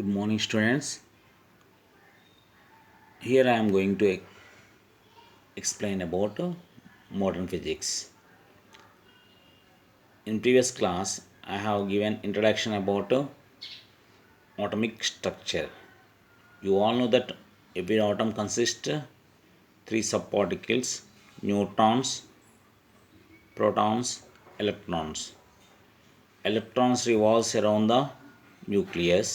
Good morning, students. Here I am going to explain about modern physics. In previous class, I have given introduction about atomic structure. You all know that every atom consists three subparticles: neutrons, protons, electrons. Electrons revolves around the nucleus.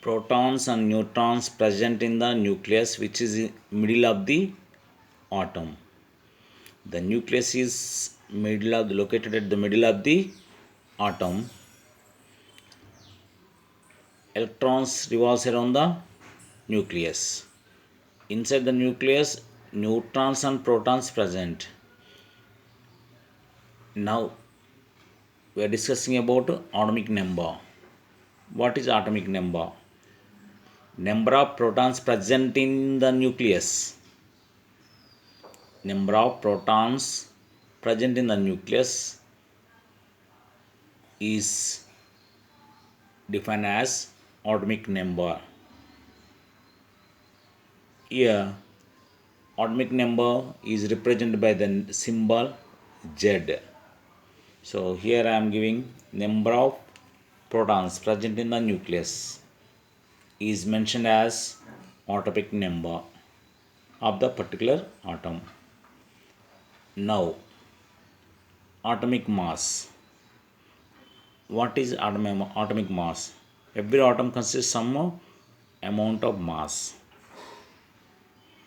Protons and neutrons present in the nucleus, which is in middle of the atom. The nucleus is located at the middle of the atom. Electrons revolves around the nucleus. Inside the nucleus, neutrons and protons present. Now we are discussing about atomic number. What is atomic number? Number of protons present in the nucleus. Number of protons present in the nucleus is defined as atomic number. Here, atomic number is represented by the symbol Z. So here I am giving number of protons present in the nucleus is mentioned as atomic number of the particular atom. Now, atomic mass. What is atomic mass? Every atom consists some amount of mass.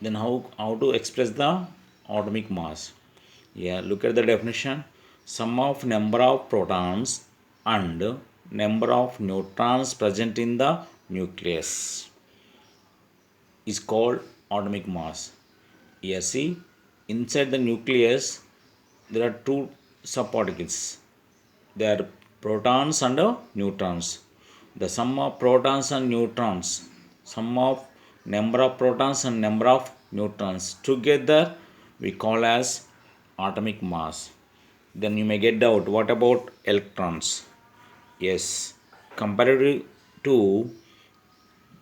Then how to express the atomic mass? Yeah, look at the definition. Sum of number of protons and number of neutrons present in the nucleus is called atomic mass. Here see, inside the nucleus there are two subparticles. They are protons and neutrons. The sum of protons and neutrons, sum of number of protons and number of neutrons together we call as atomic mass. Then you may get doubt, what about electrons? Yes, compared to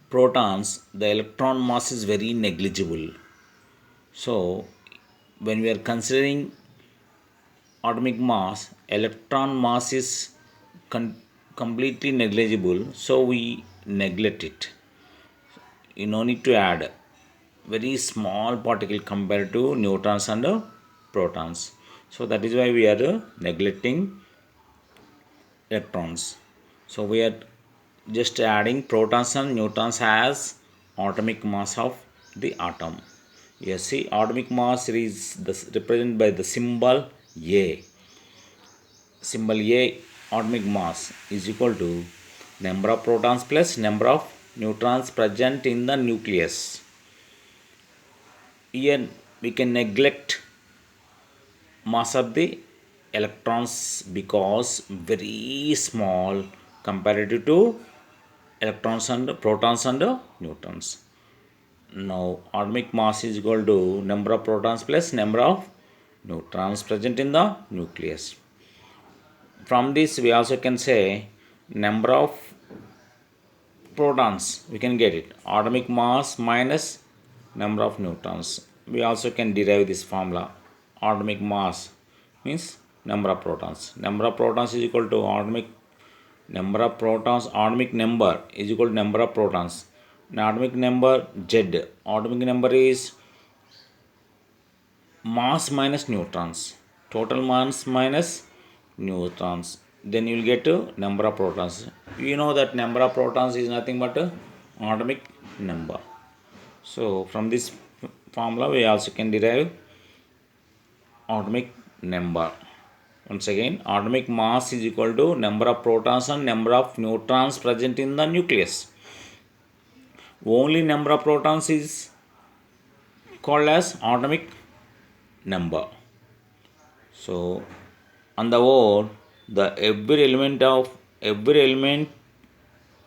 protons, the electron mass is very negligible. So, when we are considering atomic mass, electron mass is completely negligible, so we neglect it. You no need to add very small particle compared to neutrons and protons. So that is why we are neglecting electrons. So we are just adding protons and neutrons as atomic mass of the atom. Yes, see, atomic mass is represented by the symbol A. Symbol A, atomic mass is equal to number of protons plus number of neutrons present in the nucleus. Here we can neglect mass of the electrons because very small comparative to electrons and protons and neutrons. Now atomic mass is equal to number of protons plus number of neutrons present in the nucleus. From this we also can say number of protons, we can get it atomic mass minus number of neutrons. We also can derive this formula. Atomic mass means number of protons. Number of protons is equal to atomic number of protons. Atomic number is equal to number of protons. Now atomic number Z. Atomic number is mass minus neutrons. Total mass minus neutrons. Then you will get number of protons. You know that number of protons is nothing but atomic number. So from this formula we also can derive atomic number. Once again, atomic mass is equal to number of protons and number of neutrons present in the nucleus. Only number of protons is called as atomic number. So on the whole, the every element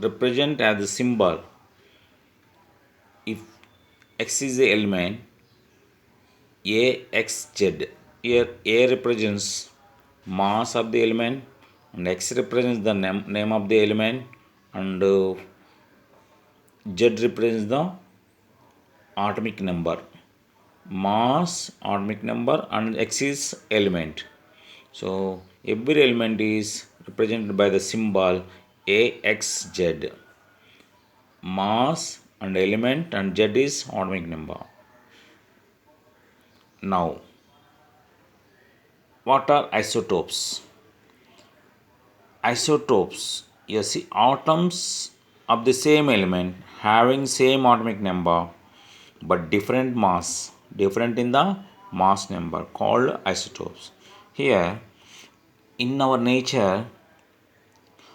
represent as a symbol. If X is the element, AXZ. Here A represents mass of the element and X represents the name of the element and Z represents the atomic number, mass atomic number, and X is element. So every element is represented by the symbol AXZ. Mass and element and Z is atomic number. Now, what are isotopes? Isotopes, yes, atoms of the same element having same atomic number but different in the mass number, called isotopes. Here, in our nature,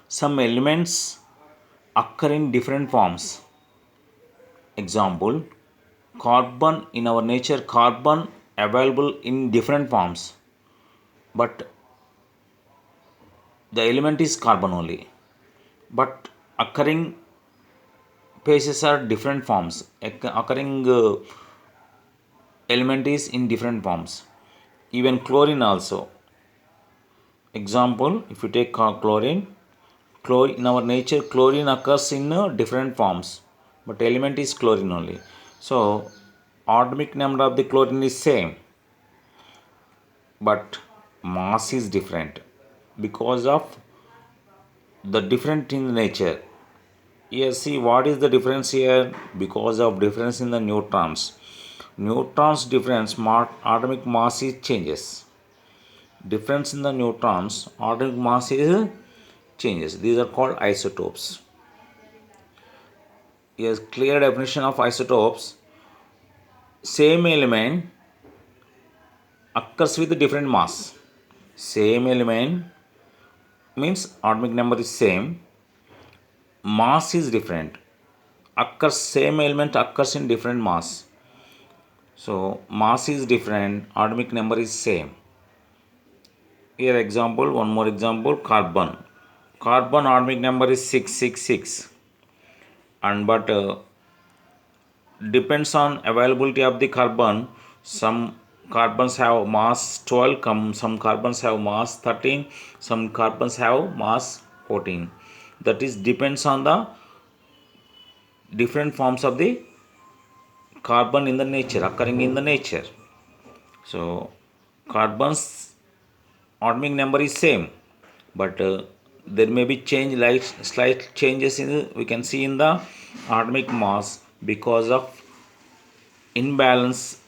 some elements occur in different forms. Example, carbon. In our nature, carbon available in different forms, but the element is carbon only, but occurring phases are different forms. Occurring element is in different forms. Even chlorine also. Example, if you take chlorine, in our nature chlorine occurs in different forms, but element is chlorine only. So atomic number of the chlorine is same, but mass is different because of the different in nature. Here, see what is the difference here? Because of difference in the neutrons. Neutrons difference, atomic mass is changes. Difference in the neutrons, atomic mass is changes. These are called isotopes. Here's clear definition of isotopes. Same element occurs with different mass. Same element means atomic number is same, mass is different. Same element occurs in different mass. So mass is different, atomic number is same. Here example, one more example, carbon. Carbon atomic number is 666, and but depends on availability of the carbon. Some carbons have mass 12, some carbons have mass 13, some carbons have mass 14. That is depends on the different forms of the carbon in the nature, occurring in the nature. So carbon's atomic number is same, but there may be change, like slight changes in we can see in the atomic mass because of imbalance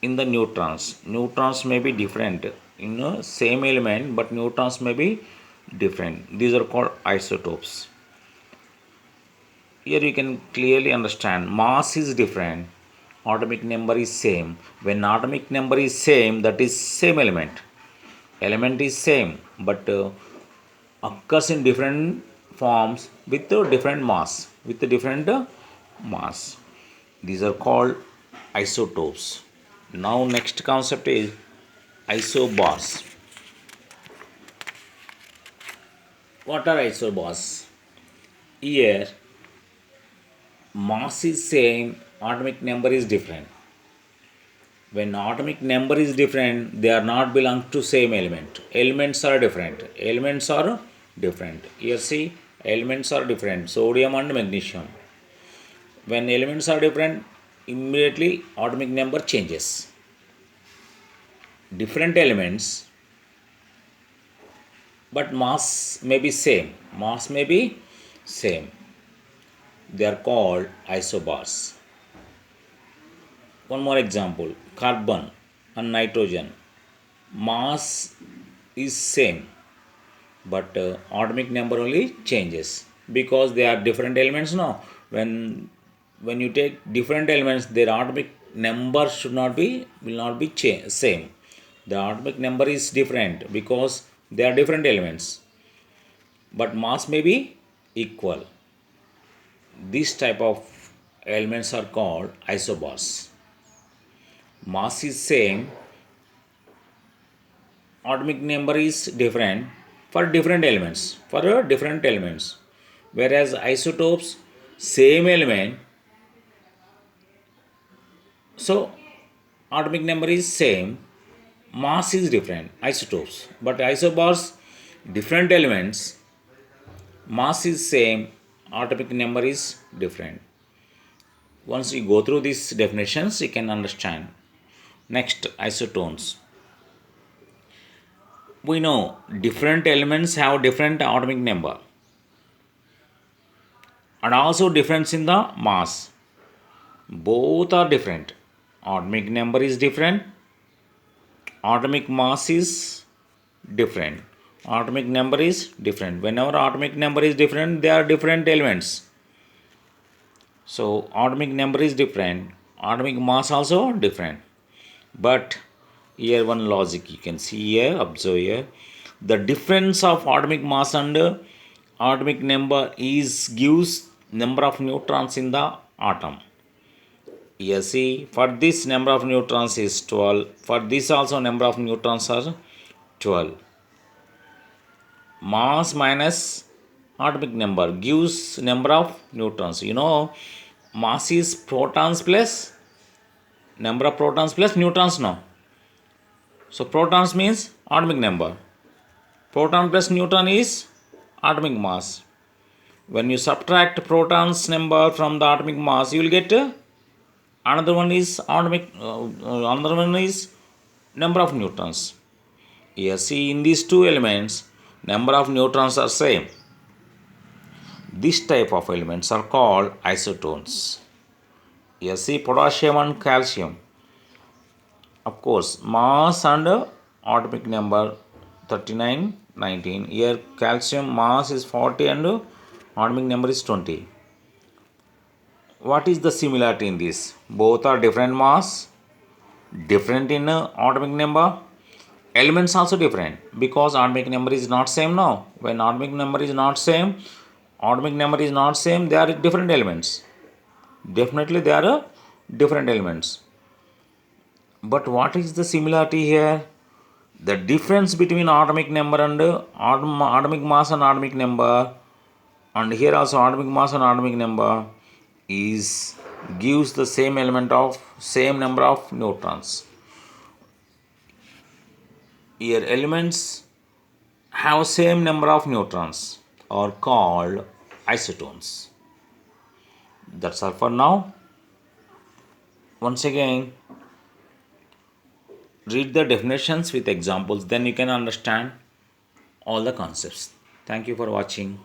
in the neutrons. Neutrons may be different in the same element, but neutrons may be different. These are called isotopes. Here you can clearly understand mass is different, atomic number is same. When atomic number is same, that is same element. Element is same, but occurs in different forms with different mass. These are called isotopes. Now next concept is isobars. What are isobars? Here mass is same, atomic number is different. When atomic number is different, they are not belong to same element. Elements are different. Here see, elements are different. Sodium and magnesium. When elements are different, immediately atomic number changes. Different elements, but mass may be same. They are called isobars. One more example, carbon and nitrogen. Mass is same, but atomic number only changes because they are different elements now. When you take different elements, their atomic number will not be same. The atomic number is different because they are different elements, but mass may be equal. This type of elements are called isobars. Mass is same, atomic number is different for different elements, whereas isotopes same element, so atomic number is same, mass is different, isotopes. But isobars different elements, mass is same, atomic number is different. Once you go through these definitions, you can understand. Next, isotones. We know different elements have different atomic number and also difference in the mass. Both are different. Atomic number is different. Atomic mass is different. Atomic number is different. Whenever atomic number is different, they are different elements. So atomic number is different. Atomic mass also different. But here one logic you can see here, observe here. The difference of atomic mass and atomic number is gives number of neutrons in the atom. Here see, for this number of neutrons is 12. For this also number of neutrons are 12. Mass minus atomic number gives number of neutrons. You know, mass is protons plus number of protons plus neutrons now. So protons means atomic number. Proton plus neutron is atomic mass. When you subtract protons number from the atomic mass, you will get another one is another one is number of neutrons. Here see, in these two elements, number of neutrons are same. This type of elements are called isotones. Here see, potassium and calcium. Of course, mass and atomic number 39, 19. Here calcium mass is 40 and atomic number is 20. What is the similarity in this? Both are different mass, different in atomic number. Elements also different because atomic number is not same now. When atomic number is not same, they are different elements. Definitely they are different elements. But what is the similarity here? The difference between atomic number and atomic mass and atomic number, and here also atomic mass and atomic number is gives the same element of same number of neutrons. Here elements have same number of neutrons are called isotones. That's all for now. Once again, read the definitions with examples, then you can understand all the concepts. Thank you for watching.